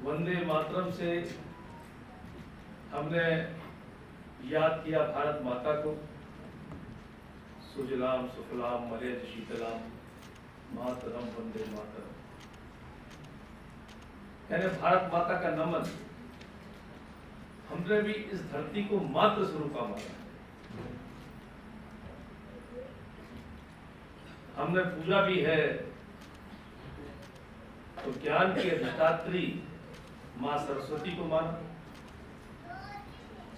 वंदे मातरम से हमने याद किया भारत माता को। सुजलाम सुफलाम मलयज शीतलाम मातरम वंदे मातरम, यानी भारत माता का नमन। हमने भी इस धरती को मातृ स्वरूपा माना है। हमने पूजा भी है तो ज्ञान की अधिष्ठात्री मां सरस्वती को माना,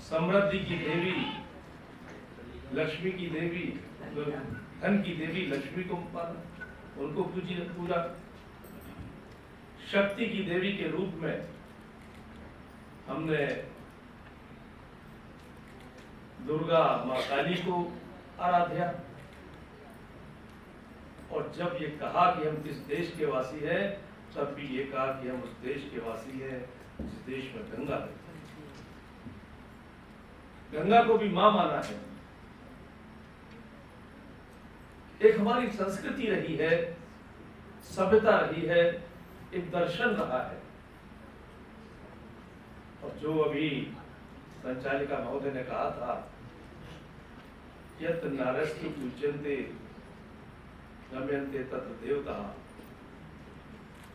समृद्धि की देवी, लक्ष्मी की देवी, धन की देवी लक्ष्मी को माना, उनको पूजा। शक्ति की देवी के रूप में हमने दुर्गा मां काली को आराध्या। और जब ये कहा कि हम किस देश के वासी हैं, तब भी ये कहा कि हम उस देश के वासी हैं जिस देश में गंगा है। गंगा को भी मां माना है। एक हमारी संस्कृति रही है, सभ्यता रही है, एक दर्शन रहा है। और जो अभी संचालिका महोदय ने कहा था, यत् नारस्तु पूज्यन्ते नम्यन्ते तत्र देवता,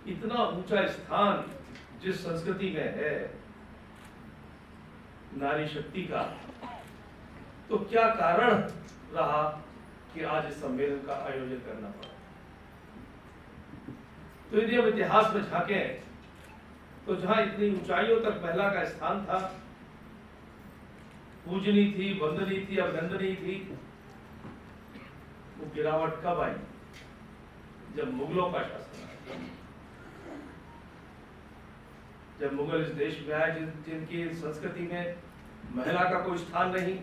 इतना ऊंचा स्थान जिस संस्कृति में है नारी शक्ति का, तो क्या कारण रहा कि आज इस सम्मेलन का आयोजन करना पड़ा। तो यदि हम इतिहास में झांकें तो जहां इतनी ऊंचाइयों तक महिला का स्थान था, पूजनी थी, वंदनी थी, अभिनंदनी थी, वो गिरावट कब आई? जब मुगलों का शासन आया, जब मुगल इस देश में आए, जिनकी संस्कृति में महिला का कोई स्थान नहीं।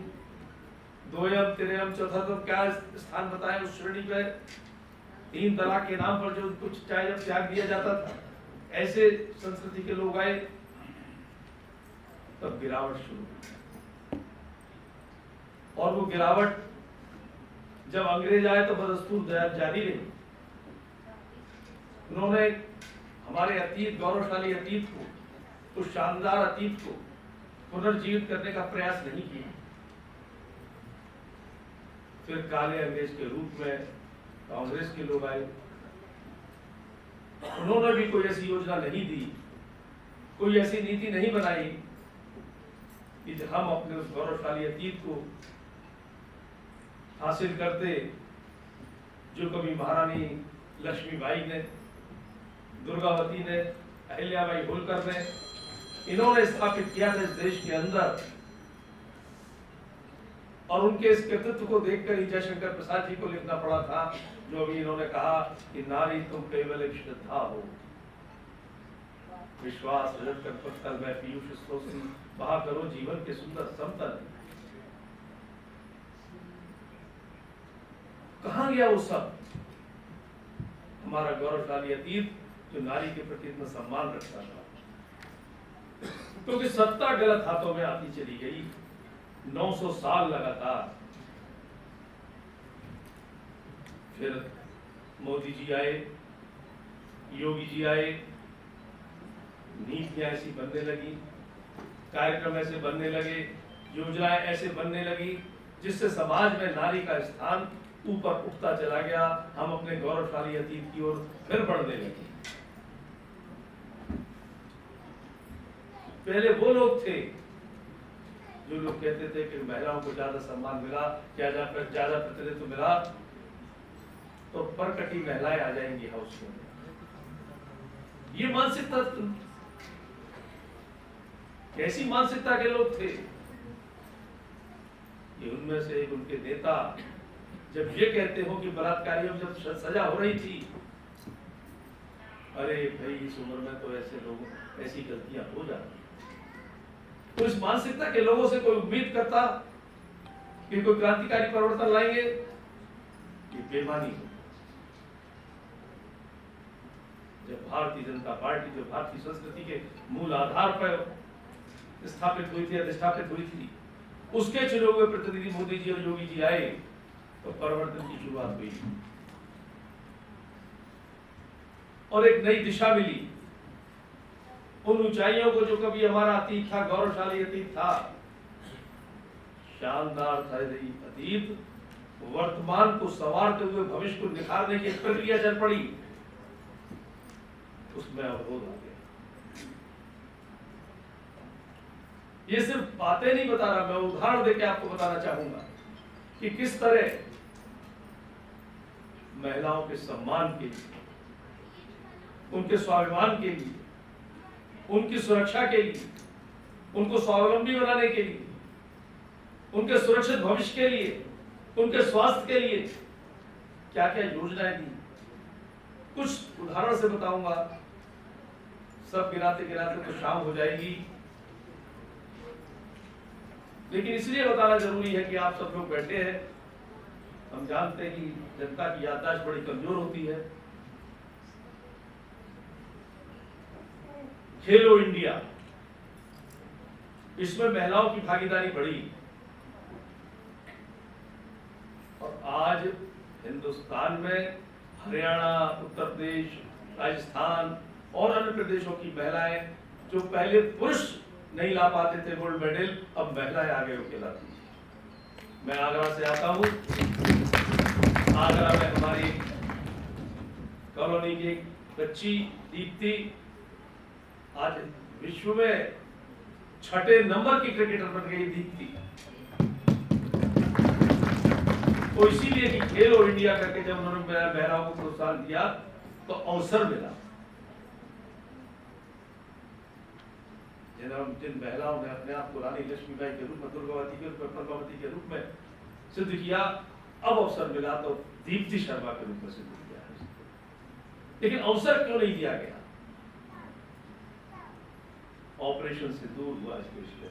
द्वयम त्रियम चतुर्थम क्या स्थान बताए उस श्रेणी पे? 3 तलाक के नाम पर जो कुछ चाहे जब त्याग दिया जाता था, ऐसे संस्कृति के लोग आए, तब गिरावट शुरू हुई। और वो गिरावट जब अंग्रेज आए तो बदस्तूर जारी रही। उन्होंने हमारे अतीत, गौरवशाली अतीत को, उस शानदार अतीत को पुनर्जीवित करने का प्रयास नहीं किया। फिर काले अंग्रेज के रूप में कांग्रेस के लोग आए, उन्होंने भी कोई ऐसी योजना नहीं दी, कोई ऐसी नीति नहीं बनाई कि हम अपने उस गौरवशाली अतीत को हासिल करते, जो कभी महारानी लक्ष्मीबाई ने, दुर्गावती ने, अहिल्याबाई होलकर ने, इन्होंने स्थापित किया था इस देश के अंदर। और उनके इस कृतित्व को देखकर ही जयशंकर प्रसाद जी को लिखना पड़ा था, जो अभी इन्होंने कहा कि नारी तुम केवल एक श्रद्धा हो, विश्वास रजत कर पत्तल में पीयूष स्रोत बहा करो जीवन के सुंदर समतल। कहां गया वो सब हमारा गौरवशाली अतीत जो नारी के प्रति इतना सम्मान रखता था? क्योंकि सत्ता गलत हाथों में आती चली गई। 900 साल लगातार। फिर मोदी जी आए, योगी जी आए, नीतियां ऐसी बनने लगी, कार्यक्रम ऐसे बनने लगे, योजनाएं ऐसे बनने लगी, जिससे समाज में नारी का स्थान ऊपर उठता चला गया। हम अपने गौरवशाली अतीत की ओर फिर बढ़ने लगे। पहले वो लोग थे जो लोग कहते थे कि महिलाओं को ज्यादा सम्मान मिला, ज्यादा प्रतिनिधित्व मिला तो परकटी महिलाएं आ जाएंगी हाउस में। ये मानसिकता, कैसी मानसिकता के लोग थे? ये उनमें से एक उनके नेता जब ये कहते हो कि बलात्कारियों जब सजा हो रही थी, अरे भाई इस उम्र में तो ऐसे लोग ऐसी गलतियां हो जाती। तो इस मानसिकता के लोगों से कोई उम्मीद करता कि कोई क्रांतिकारी परिवर्तन लाएंगे, ये बेईमानी हो। जब भारतीय जनता पार्टी, जो भारतीय संस्कृति के मूल आधार पर स्थापित हुई थी, अधिष्ठापित हुई थी, उसके चुने हुए प्रतिनिधि मोदी जी और योगी जी आए तो परिवर्तन की शुरुआत हुई और एक नई दिशा मिली। उन ऊंचाइयों को जो कभी हमारा अतीत था, गौरवशाली अतीत था, शानदार था यही अतीत, वर्तमान को संवारते हुए भविष्य को निखारने की प्रक्रिया चल पड़ी, उसमें अवरोध आ गया। ये सिर्फ बातें नहीं बता रहा, मैं उदाहरण देके आपको बताना चाहूंगा कि किस तरह महिलाओं के सम्मान के लिए, उनके स्वाभिमान के लिए, उनकी सुरक्षा के लिए, उनको स्वावलंबी बनाने के लिए, उनके सुरक्षित भविष्य के लिए, उनके स्वास्थ्य के लिए क्या क्या योजनाएं दी, कुछ उदाहरण से बताऊंगा। सब गिराते गिराते तो शाम हो जाएगी, लेकिन इसलिए बताना जरूरी है कि आप सब लोग बैठे हैं। हम जानते हैं कि जनता की याददाश्त बड़ी कमजोर होती है। खेलो इंडिया, इसमें महिलाओं की भागीदारी बढ़ी और आज हिंदुस्तान में हरियाणा, उत्तर प्रदेश, राजस्थान और अन्य प्रदेशों की महिलाएं जो पहले पुरुष नहीं ला पाते थे गोल्ड मेडल, अब महिलाएं आगे होके लाती हैं। मैं आगरा से आता हूं। आगरा में हमारी कॉलोनी की एक बच्ची दीप्ति आज विश्व में 6ठे नंबर की क्रिकेटर बन गई। दीप्ति तो इसीलिए कि खेलो इंडिया करके जब उन्होंने महिलाओं को प्रोत्साहन दिया तो अवसर मिला। जिन महिलाओं ने अपने आप को रानी लक्ष्मीबाई के रूप में, दुर्गावती के रूप में, प्रभावती के रूप में सिद्ध किया, अब अवसर मिला तो दीप्ति शर्मा के रूप में सिद्ध किया है। लेकिन अवसर क्यों नहीं दिया गया? ऑपरेशन सिंदूर हुआ इसको इसलिए।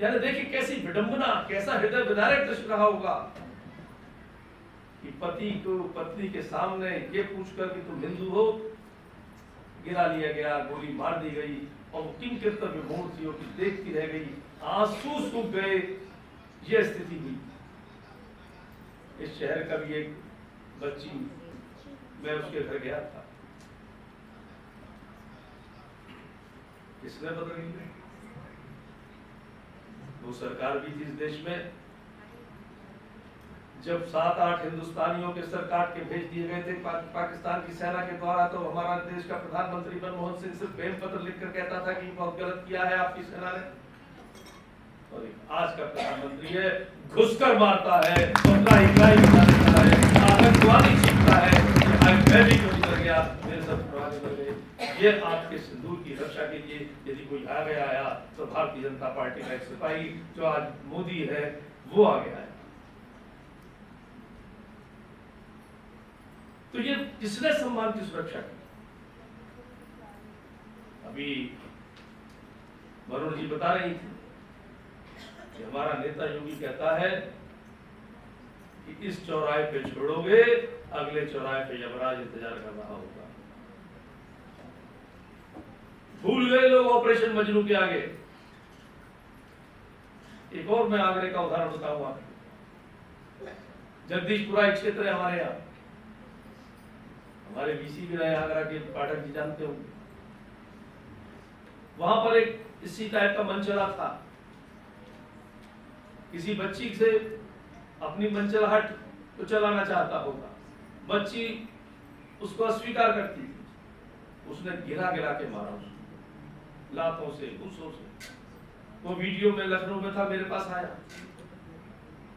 यानी देखिए कैसी विडंबना, कैसा हृदय विदारक दृश्य रहा होगा कि पति को पत्नी के सामने ये पूछकर कि तुम हिंदू हो, गिरा लिया गया, गोली मार दी गई और वो किन कर्तव्य मूर्तियों की देखती रह गई, आंसू सूख गए, ये स्थिति हुई। इस शहर का भी एक बच्ची, मैं उसके घर गया था, किसने बदल गई? वो सरकार भी थी इस देश में। जब 7-8 हिंदुस्तानियों के सर काट के भेज दिए गए थे पाकिस्तान की सेना के द्वारा, तो हमारा देश का प्रधानमंत्री मनमोहन सिंह सिर्फ प्रेम पत्र लिखकर कहता था कि बहुत गलत किया है आपकी सेना ने। और आज का प्रधानमंत्री है, घुसकर मारता है, आतंकवादी छीनता है, मैं भी क्यों निकल गया, मेरे सब प्रभावी कर गए। ये आपके सिंदूर की रक्षा के लिए यदि कोई आगे आया तो भारतीय जनता पार्टी का एक सिपाही जो आज मोदी है वो आ गया है। तो ये किसने सम्मान की सुरक्षा की? अभी वरुण जी बता रही थी कि हमारा नेता योगी कहता है कि इस चौराहे पे छोड़ोगे, अगले चौराहे पे यमराज इंतजार कर रहा होगा। भूल गए लोग ऑपरेशन मजनू के आगे। एक और मैं आगरे का उदाहरण बताऊंगा। जगदीशपुरा एक क्षेत्र है हमारे यहाँ, हमारे वीसी भी रहे आगरा के, पाठक जी जानते होंगे। वहां पर एक इसी टाइप का मन चला था। किसी बच्ची से अपनी मंचलाहट को चलाना चाहता होगा, बच्ची उसको अस्वीकार करती थी, उसने गिरा गिरा के मारा उसको लातों से, घूसों से। वो वीडियो में लखनऊ में था, मेरे पास आया,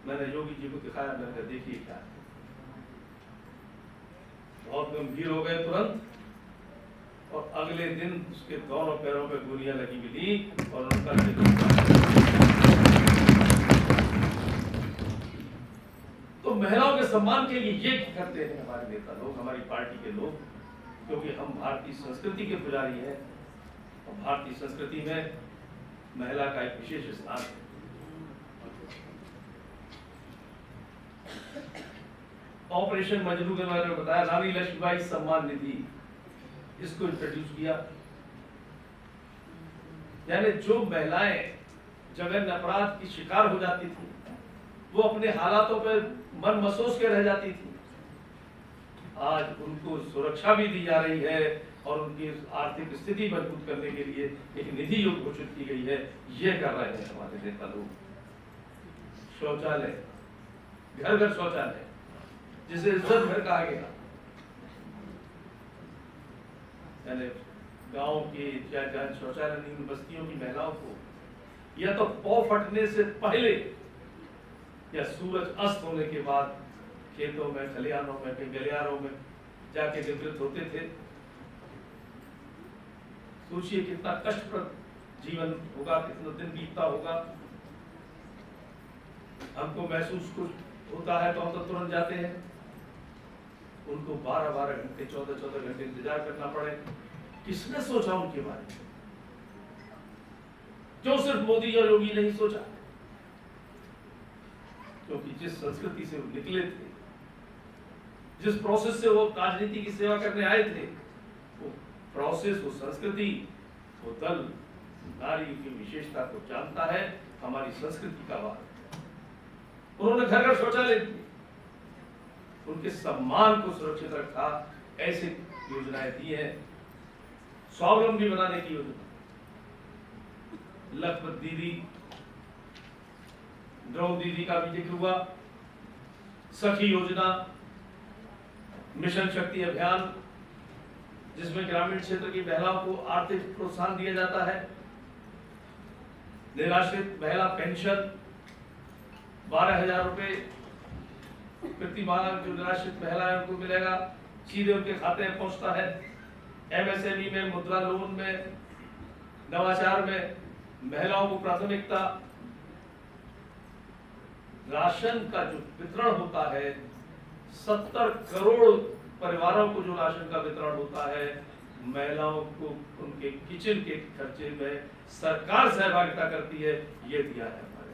मैंने योगी जी को दिखाया, मैंने देखिए क्या। बहुत गंभीर हो गए तुरंत, और अगले दिन उसके दोनों पैरों पे गोलियां लगी मिली और उनका तो महिलाओं के सम्मान के लिए ये करते हैं हमारे नेता लोग, हमारी पार्टी के लोग, क्योंकि हम भारतीय संस्कृति के पुजारी हैं और भारतीय संस्कृति में महिला का एक विशेष स्थान है। ऑपरेशन मजनू के बारे में बताया, रानी लक्ष्मीबाई सम्मान निधि, इसको इंट्रोड्यूस किया। यानी जो महिलाएं जघन्य अपराध की शिकार हो जाती थी, वो अपने हालातों पर मन महसूस के रह जाती थी, आज उनको सुरक्षा भी दी जा रही है और उनकी आर्थिक स्थिति मजबूत करने के लिए एक निधि घोषित की गई है। ये कर रहे हैं हमारे नेता लोग। शौचालय, घर घर शौचालय, जिसे इज्जत घर कहा गया, यानी गांव की जहाँ शौचालय नहीं, उन बस्तियों की महिलाओं को या तो पौ फटने से पहले या सूरज अस्त होने के बाद खेतों में, खलिहानों में, कहीं गलियारों में जाके निवृत्त होते थे। सोचिए कितना कष्टप्रद जीवन होगा, कितना दिन बीतता होगा। हमको महसूस कुछ होता है तो हम तो तुरंत जाते हैं, उनको 12-12 घंटे, 14-14 घंटे इंतजार करना पड़े। किसने सोचा उनके बारे में? जो सिर्फ मोदी और योगी नहीं सोचा, क्योंकि जिस संस्कृति से वो निकले थे, जिस प्रोसेस से वो राजनीति की सेवा करने आए थे, वो प्रोसेस, वो संस्कृति, वो दल नारी की विशेषता को जानता है, हमारी संस्कृति का भाग। उन्होंने घर घर शौचालय दिए, उनके सम्मान को सुरक्षित रखा, ऐसी योजनाएं दी हैं। स्वावलंबी बनाने की योजना, लखपत दीदी, द्रौपदी दीदी का भी जिक्र हुआ, सखी योजना, मिशन शक्ति अभियान, जिसमें ग्रामीण क्षेत्र की महिलाओं को आर्थिक प्रोत्साहन दिया जाता है, निराश्रित महिला पेंशन 12,000 रुपए प्रति माह जो निराश्रित महिलाएं उनको मिलेगा, सीधे उनके खाते में पहुंचता है। एमएसएमई में, मुद्रा लोन में, नवाचार में महिलाओं को प्राथमिकता। राशन का जो वितरण होता है, 70 करोड़ परिवारों को जो राशन का वितरण होता है, महिलाओं को उनके किचन के खर्चे में सरकार सहभागिता करती है, ये दिया है हमारे।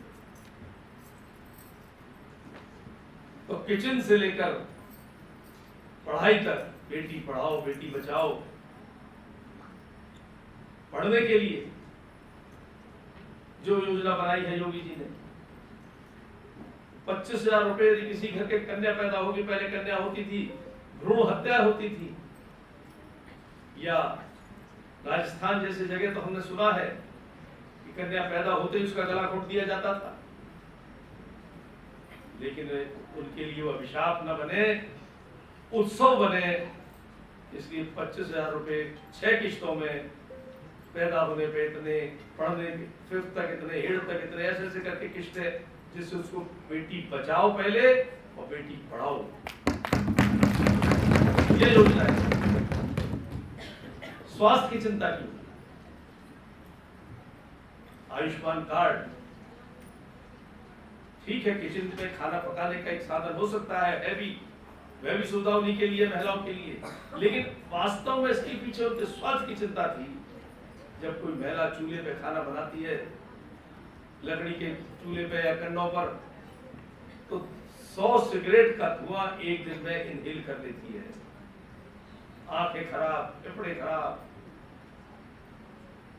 तो किचन से लेकर पढ़ाई तक, बेटी पढ़ाओ बेटी बचाओ, पढ़ने के लिए जो योजना बनाई है योगी जी ने, 25,000 रुपए यदि किसी घर के कन्या पैदा होगी, पहले कन्या होती थी, भ्रूण हत्या होती थी, या राजस्थान जैसे जगह तो हमने सुना है कि कन्या पैदा होते ही उसका गला घोट दिया जाता था। लेकिन उनके लिए वो अभिशाप न बने, उत्सव बने, इसलिए 25,000 रुपए 6 किश्तों में, पैदा होने पे इतने, पढ़ने 5th तक इतने, 8th तक इतने, ऐसे ऐसे करके किश्तें, जिससे उसको बेटी बचाओ पहले और बेटी पढ़ाओ, ये योजना है। स्वास्थ्य की चिंता की, आयुष्मान कार्ड, ठीक है, किचन में खाना पकाने का एक साधन हो सकता है भी, वह भी सुविधा उन्हीं के लिए, महिलाओं के लिए, लेकिन वास्तव में इसके पीछे उनके स्वास्थ्य की चिंता थी। जब कोई महिला चूल्हे पे खाना बनाती है, लकड़ी के चूल्हे पे या कंडों पर, तो 100 सिगरेट का धुआं एक दिन में इनहेल कर लेती है। आंखें खराब, फेफड़े खराब।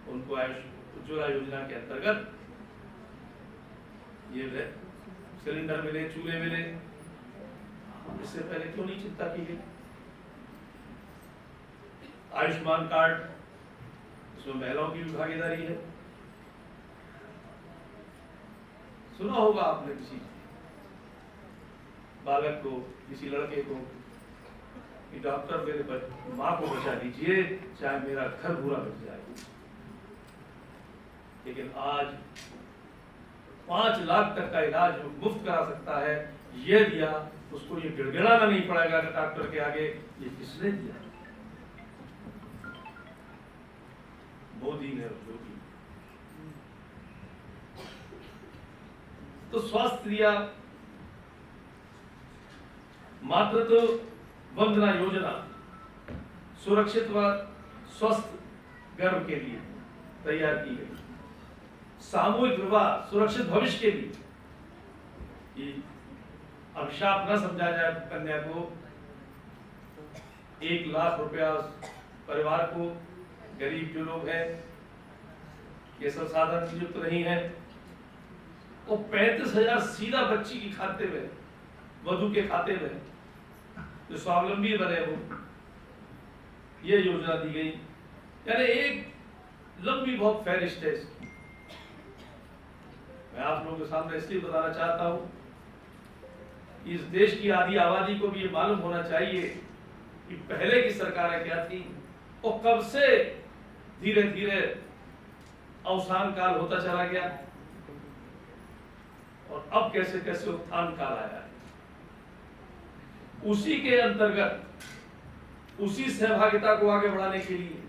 उनको उज्ज्वला योजना के अंतर्गत ये सिलेंडर मिले, चूल्हे मिले, इससे पहले क्यों नहीं चिंता की गई? आयुष्मान कार्ड, इसमें महिलाओं की भी भागीदारी है। सुना होगा आपने किसी बालक को, किसी लड़के को कि डॉक्टर मेरे माँ को बचा दीजिए, चाहे मेरा घर पूरा बच जाए। लेकिन आज 5 लाख तक का इलाज मुफ्त करा सकता है, ये दिया, उसको ये गिड़गिड़ाना नहीं पड़ेगा डॉक्टर के आगे, ये किसने दिया? मोदी ने और योगी। तो स्वास्थ्य दिया, मातृत्व वंदना योजना, सुरक्षित व स्वस्थ गर्भ के लिए तैयार की गई। सामूहिक विवाह सुरक्षित भविष्य के लिए, कि अभिशाप न समझा जाए कन्या को। 1 लाख रुपया परिवार को, गरीब जो लोग हैं, ये सब साधन नियुक्त नहीं है, और 35,000 सीधा बच्ची के खाते में, वधू के खाते में, जो स्वावलंबी बने वो, ये योजना दी गई। यानी एक लंबी बहुत फहरिस्त है इसकी। मैं आप लोगों के सामने इसलिए बताना चाहता हूं, इस देश की आधी आबादी को भी ये मालूम होना चाहिए कि पहले की सरकारें क्या थी और कब से धीरे धीरे अवसान काल होता चला गया और अब कैसे कैसे उत्थान काल आया है। उसी के अंतर्गत उसी सहभागिता को आगे बढ़ाने के लिए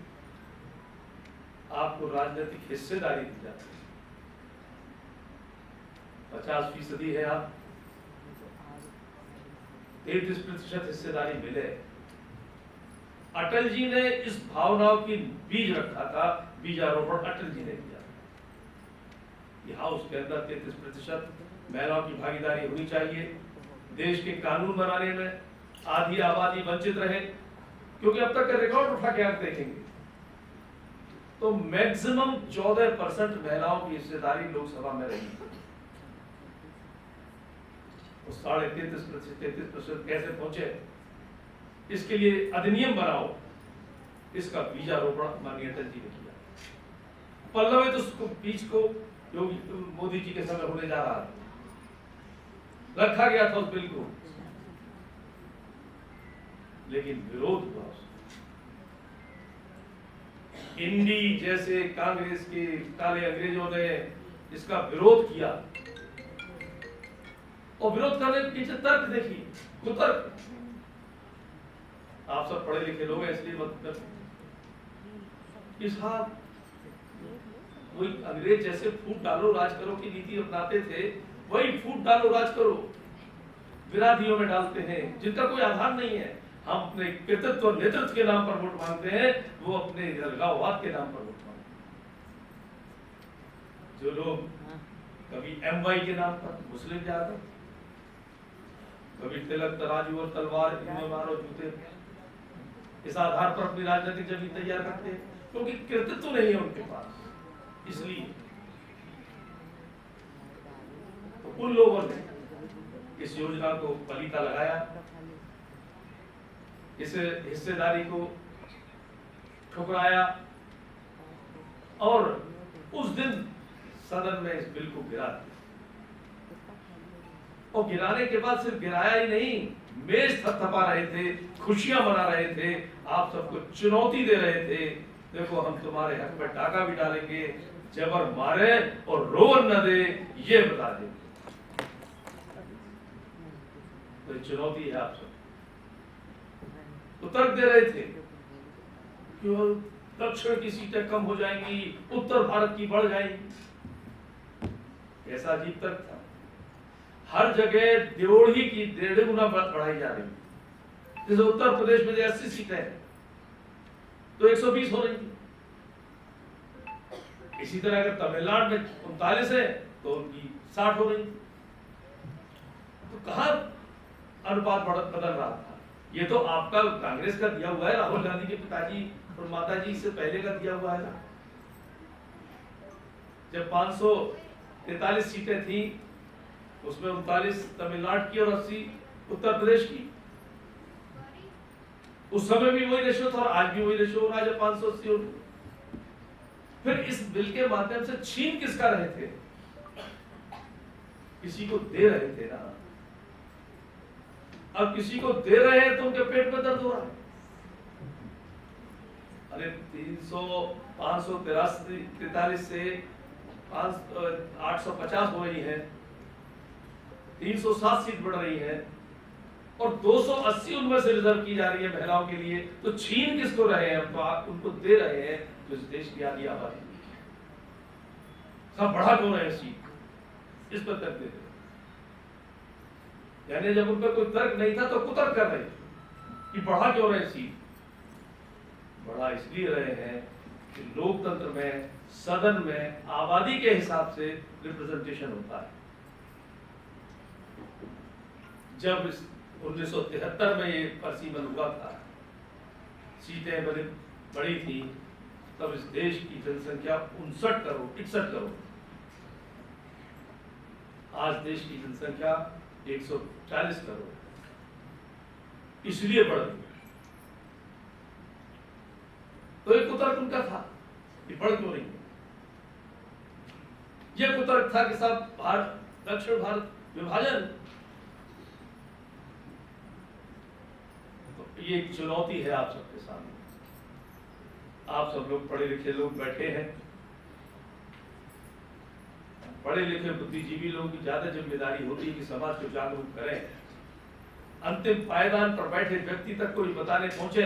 आपको राजनीतिक हिस्सेदारी दी जाती है। 50% है, आप 33% हिस्सेदारी मिले। अटल जी ने इस भावनाओं की बीज रखा था, बीजारोपण अटल जी ने किया। ये हाउस के अंदर 33% महिलाओं की भागीदारी होनी चाहिए। देश के कानून बनाने में आधी आबादी वंचित रहे, क्योंकि अब तक का रिकॉर्ड उठा के आप देखेंगे तो मैक्सिमम 14% महिलाओं की हिस्सेदारी लोकसभा में रही। 33% कैसे पहुंचे, इसके लिए अधिनियम बनाओ, इसका बीजारोपण माननीय अटल जी ने किया। पल्लवित उसको बीज को योगी मोदी जी के समय होने जा रहा था, रखा गया था उस बिल को, लेकिन विरोध हुआ। इंडी जैसे कांग्रेस के काले अंग्रेजों ने इसका विरोध किया और विरोध करने के पीछे तर्क देखिए, कुतर्क। आप सब पढ़े लिखे लोग हैं इसलिए मतलब इस हाथ वही अंग्रेज जैसे फूट डालो राज करो की नीति अपनाते थे, वही फूट डालो राज करो विराधियों में डालते हैं जिनका कोई आधार नहीं है। हम अपने कृतित्व और नेतृत्व के नाम पर वोट मांगते हैं, वो अपने अलगाववाद के नाम पर वोट मांगते हैं। जो लोग कभी MY के नाम पर मुस्लिम यादव, कभी तिलक तराजू और तलवार इनमें मारो जूते, इस आधार पर अपनी राजनीतिक जमीन तैयार करते हैं, क्योंकि कृतित्व नहीं है उनके पास। इसलिए तो उन लोगों ने इस योजना को पलीता लगाया, इस हिस्सेदारी को ठुकराया और उस दिन सदन में इस बिल को गिरा दिया। और गिराने के बाद सिर्फ गिराया ही नहीं, मेज थपथपा रहे थे, खुशियां मना रहे थे, आप सबको चुनौती दे रहे थे, देखो हम तुम्हारे हक में टाका भी डालेंगे, जबर मारे और रोवन न दे ये बता देंगे। तो चुनौती है आप सब। तो तर्क दे रहे थे कि दक्षिण की सीटें कम हो जाएंगी, उत्तर भारत की बढ़ जाएंगी। ऐसा अजीब तर्क था। हर जगह देवोड़ी की 1.5 गुना बढ़ाई जा रही। जैसे उत्तर प्रदेश में 80 सीटें हैं तो 120 हो रही। इसी तरह अगर तमिलनाडु में 39 है तो उनकी 60 हो रही। तो कहां अनुपात बदल रहा था? ये तो आपका कांग्रेस का दिया हुआ है, राहुल गांधी के पिताजी और माताजी से पहले का दिया हुआ है ना। जब 543 सीटें थी उसमें 39 तमिलनाडु की और 80 उत्तर प्रदेश की। उस समय भी वही रेशो था और आज भी वही रेशो हो रहा है जब 580 हो। फिर इस बिल के माध्यम से छीन किसका रहे थे? किसी को दे रहे थे ना। अब किसी को दे रहे हैं तो उनके पेट में दर्द हो रहा है। अरे 543 से 850 हो रही है, 307 सीट बढ़ रही है और 280 उनमें से रिजर्व की जा रही है महिलाओं के लिए। तो छीन किसको रहे हैं? तो आप उनको दे रहे हैं जो इस देश की आधी आबादी सब बढ़ा क्यों रहे सीट, इस पर तर्क दे रहे। यानी जब उन पर कोई तर्क नहीं था तो कुतर्क कर रहे कि बढ़ा क्यों रहे सीट। बढ़ा इसलिए रहे हैं कि लोकतंत्र में सदन में आबादी के हिसाब से रिप्रेजेंटेशन होता है। जब 1973 में ये परिसीमन हुआ था, सीटें बड़ी थी, तब इस देश की जनसंख्या 59 करोड़ 61 करोड़। आज देश की जनसंख्या 140 करोड़। इसलिए बढ़ गई। तो एक कुतर्क उनका था कि बढ़ क्यों नहीं। यह कुतर्क था कि सब भारत, दक्षिण भारत विभाजन, तो ये एक चुनौती है आप सबके सामने। आप सब लोग पढ़े लिखे लोग बैठे हैं, पढ़े लिखे बुद्धिजीवी लोगों की ज्यादा जिम्मेदारी होती है कि समाज को जागरूक करें। अंतिम पायदान पर बैठे व्यक्ति तक कोई बताने पहुंचे,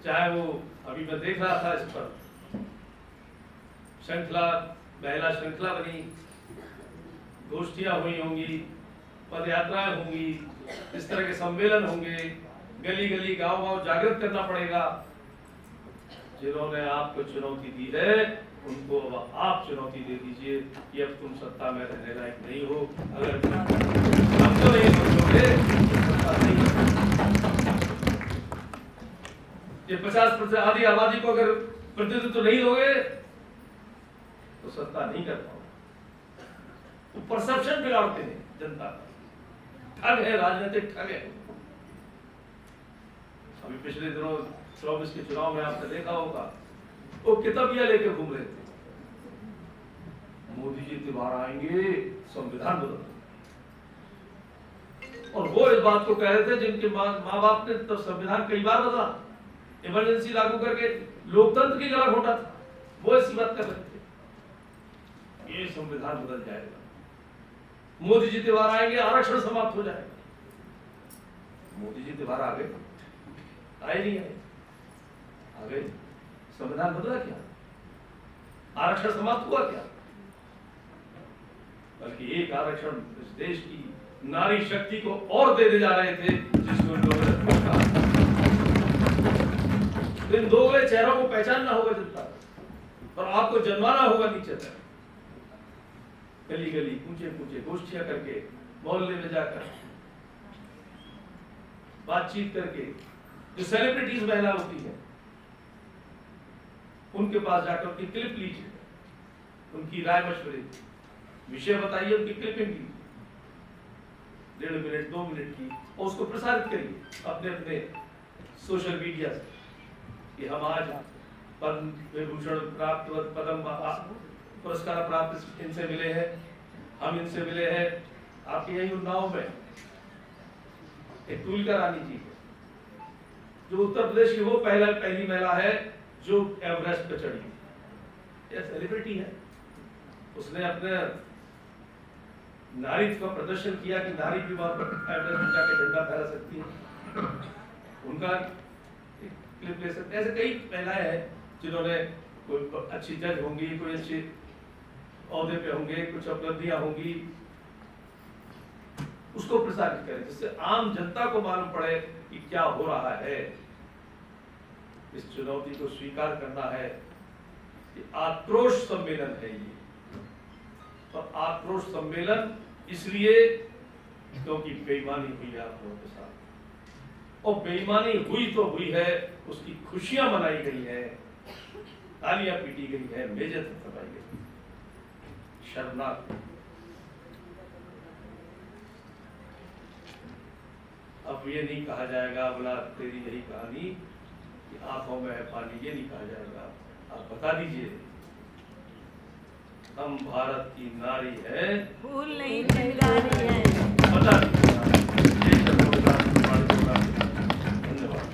चाहे वो अभी मैं देख रहा था इस पर श्रृंखला, महिला श्रृंखला बनी, गोष्ठियां हुई होंगी, पद यात्राएं होंगी, इस तरह के सम्मेलन होंगे, गली गली गांव गांव जागृत करना पड़ेगा। जिन्होंने आपको चुनौती दी है उनको अब आप चुनौती दे दीजिए कि अब तुम सत्ता में रहने लायक नहीं हो। अगर हम तो नहीं समझोगे सत्ता नहीं, ये 50% आधी आबादी को अगर प्रतिनिधित्व नहीं दोगे तो सत्ता नहीं कर पाओगे। तो परसेप्शन बिगाड़ते हैं जनता का, ठग है, राजनीतिक ठग है। अभी पिछले दिनों 24 के चुनाव में आपने देखा होगा, वो किताबियां लेके घूम रहे थे, मोदी जी त्योहार आएंगे संविधान बदल, और वो इस बात को कह रहे थे जिनके माँ बाप ने तो संविधान कई बार बदला, इमरजेंसी लागू करके लोकतंत्र की गला घोटा था, वो ऐसी बात कर रहे थे ये संविधान बदल जाएगा, मोदी जी त्योहार आएंगे आरक्षण समाप्त हो जाएगा। मोदी जी त्योहार आ गए, आए नहीं आए, आ गए, संविधान बदला क्या, आरक्षण समाप्त हुआ क्या? बल्कि एक आरक्षण इस देश की नारी शक्ति को और दे जा रहे थे जिसको लोगों ने कहा। इन दोगले चेहरों को पहचानना होगा जनता, और आपको जनवाना होगा नीचे तक, गली गली पूछे पूछे गोष्ठियां करके, मोहल्ले में जाकर बातचीत करके, जो सेलिब्रिटीज महिला होती है उनके पास जाकर उनकी क्लिप लीजिए, उनकी राय मशवरे, विषय बताइए, उनकी क्लिपिंग लीजिए 1.5 मिनट 2 मिनट की, और उसको प्रसारित करिए अपने अपने सोशल मीडिया से कि हम आज पद्म विभूषण प्राप्त, पद्म पुरस्कार प्राप्त इनसे मिले हैं, हम इनसे मिले हैं। आपके यही उन्नाव में एक तुलका रानी जी है, जो उत्तर प्रदेश की वो पहली महिला है जो एवरेस्ट पे चढ़ी। यह सेलिब्रिटी है, उसने अपने नारीत्व का प्रदर्शन किया कि नारी भी वहां पर एवरेस्ट पे जाके झंडा फहरा सकती है। उनका क्लिप ले सकते हैं। ऐसे कई महिलाएं हैं जिन्होंने कोई अच्छी जज होंगी, कोई अच्छे औहदे पे होंगे, कुछ उपलब्धियां होंगी, उसको प्रसारित करें जिससे आम जनता को मालूम पड़े कि क्या हो रहा है। इस चुनौती को स्वीकार करना है कि आक्रोश सम्मेलन है ये, और आक्रोश सम्मेलन इसलिए क्योंकि बेईमानी हुई है आप लोगों के साथ, और बेईमानी हुई तो हुई है, उसकी खुशियां मनाई गई है, तालियां पीटी गई है, मेजर दबाई गई, शर्मनाक। अब ये नहीं कहा जाएगा बोला तेरी यही कहानी कि आंखों में है पानी, ये नहीं कहा जाएगा। आप बता दीजिए हम भारत की नारी है, भूल नहीं तैयारी है, बता दीजिए। धन्यवाद।